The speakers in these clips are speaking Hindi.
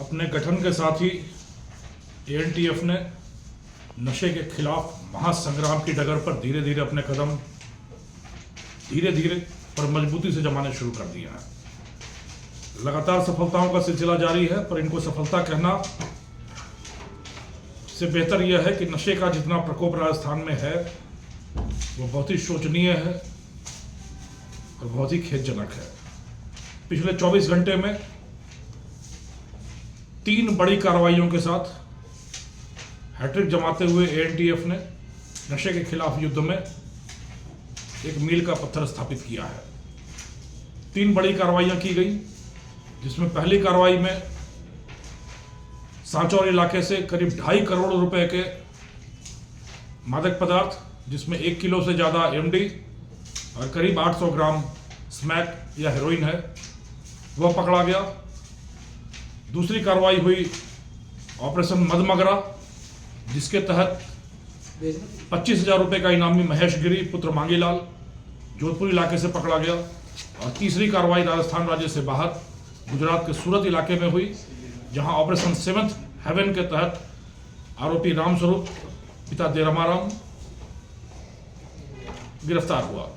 अपने गठन के साथ ही एएनटीएफ ने नशे के खिलाफ महासंग्राम की डगर पर धीरे धीरे अपने कदम पर मजबूती से जमाने शुरू कर दिए हैं। लगातार सफलताओं का सिलसिला जारी है, पर इनको सफलता कहना से बेहतर यह है कि नशे का जितना प्रकोप राजस्थान में है वो बहुत ही शोचनीय है और बहुत ही खेदजनक है। पिछले 24 घंटे में 3 बड़ी कार्रवाइयों के साथ हैट्रिक जमाते हुए एएनटीएफ ने नशे के खिलाफ युद्ध में एक मील का पत्थर स्थापित किया है। 3 बड़ी कार्रवाइयां की गई, जिसमें पहली कार्रवाई में सांचौर इलाके से करीब 2.5 करोड़ रुपए के मादक पदार्थ, जिसमें 1 किलो से ज़्यादा एमडी और करीब 800 ग्राम स्मैक या हेरोइन है, वह पकड़ा गया। दूसरी कार्रवाई हुई ऑपरेशन मदमगरा, जिसके तहत 25,000 रुपये का इनामी महेश गिरी पुत्र मांगीलाल जोधपुर इलाके से पकड़ा गया। और तीसरी कार्रवाई राजस्थान राज्य से बाहर गुजरात के सूरत इलाके में हुई, जहां ऑपरेशन 7th हेवन के तहत आरोपी रामस्वरूप पिता देरमाराम गिरफ्तार हुआ।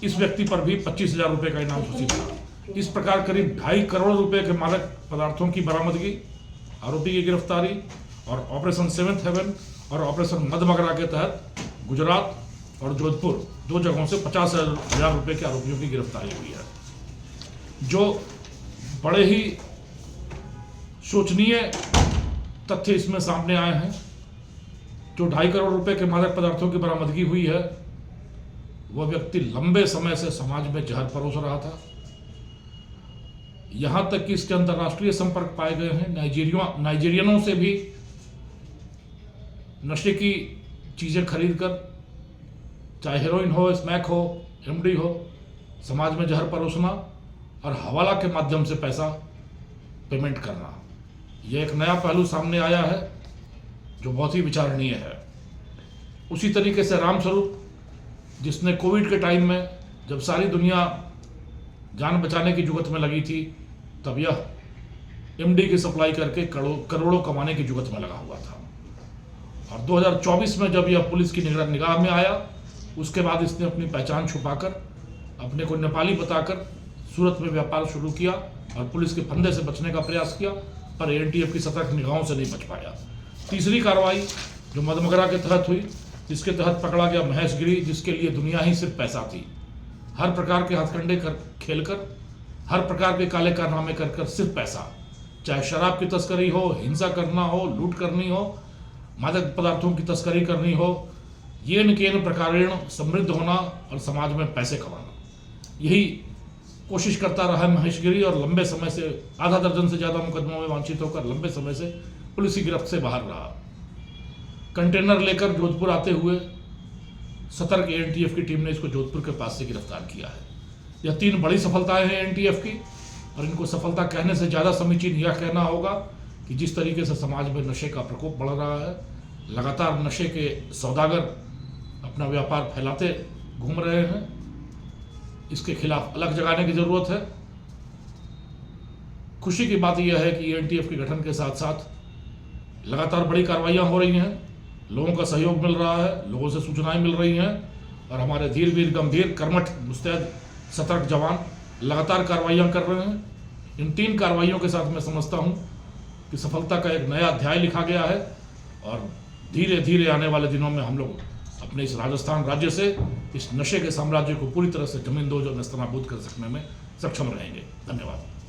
इस व्यक्ति पर भी 25,000 रुपये का इनाम घोषित था। इस प्रकार करीब 2.5 करोड़ रुपए के मादक पदार्थों की बरामदगी, आरोपी की गिरफ्तारी और ऑपरेशन 7th हेवन और ऑपरेशन मदमगरा के तहत गुजरात और जोधपुर 2 जगहों से 50,000 रुपये के आरोपियों की गिरफ्तारी हुई है। जो बड़े ही शोचनीय तथ्य इसमें सामने आए हैं। जो 2.5 करोड़ रुपए के मादक पदार्थों की बरामदगी हुई है, वह व्यक्ति लंबे समय से समाज में जहर परोस रहा था। यहां तक कि इसके अंतर्राष्ट्रीय संपर्क पाए गए हैं। नाइजीरियनों से भी नशे की चीजें खरीद कर, चाहे हेरोइन हो, स्मैक हो, एमडी हो, समाज में जहर परोसना और हवाला के माध्यम से पैसा पेमेंट करना, यह एक नया पहलू सामने आया है जो बहुत ही विचारणीय है। उसी तरीके से रामस्वरूप, जिसने कोविड के टाइम में जब सारी दुनिया जान बचाने की जुगत में लगी थी, तब यह एमडी की सप्लाई करके करोड़ों कमाने की जुगत में लगा हुआ था। और 2024 में जब यह पुलिस की निगाह में आया, उसके बाद इसने अपनी पहचान छुपाकर, अपने को नेपाली बताकर सूरत में व्यापार शुरू किया और पुलिस के फंदे से बचने का प्रयास किया, पर एएनटीएफ की सतर्क निगाहों से नहीं बच पाया। तीसरी कार्रवाई जो मदमगरा के तहत हुई, जिसके तहत पकड़ा गया महेश गिरी, जिसके लिए दुनिया ही सिर्फ पैसा थी। हर प्रकार के हथकंडे खेलकर, हर प्रकार के काले कारनामे कर सिर्फ पैसा, चाहे शराब की तस्करी हो, हिंसा करना हो, लूट करनी हो, मादक पदार्थों की तस्करी करनी हो, येन केन प्रकारेण समृद्ध होना और समाज में पैसे कमाना, यही कोशिश करता रहा महेश गिरी। और लंबे समय से, आधा दर्जन से ज्यादा मुकदमों में वांछित होकर लंबे समय से पुलिस की गिरफ्त से बाहर रहा। कंटेनर लेकर जोधपुर आते हुए सतर्क एएनटीएफ की टीम ने इसको जोधपुर के पास से गिरफ्तार किया है। यह 3 बड़ी सफलताएं हैं एएनटीएफ की, और इनको सफलता कहने से ज़्यादा समीचीन यह कहना होगा कि जिस तरीके से समाज में नशे का प्रकोप बढ़ रहा है, लगातार नशे के सौदागर अपना व्यापार फैलाते घूम रहे हैं, इसके खिलाफ अलग जगाने की जरूरत है। खुशी की बात यह है कि एएनटीएफ के गठन के साथ साथ लगातार बड़ी कार्रवाइयां हो रही हैं, लोगों का सहयोग मिल रहा है, लोगों से सूचनाएं मिल रही हैं, और हमारे धीर वीर गंभीर कर्मठ मुस्तैद सतर्क जवान लगातार कार्रवाइयां कर रहे हैं। इन 3 कार्रवाइयों के साथ मैं समझता हूं कि सफलता का एक नया अध्याय लिखा गया है, और धीरे धीरे आने वाले दिनों में हम लोग अपने इस राजस्थान राज्य से इस नशे के साम्राज्य को पूरी तरह से जमींदोज और नेस्तनाबूद कर सकने में सक्षम रहेंगे। धन्यवाद।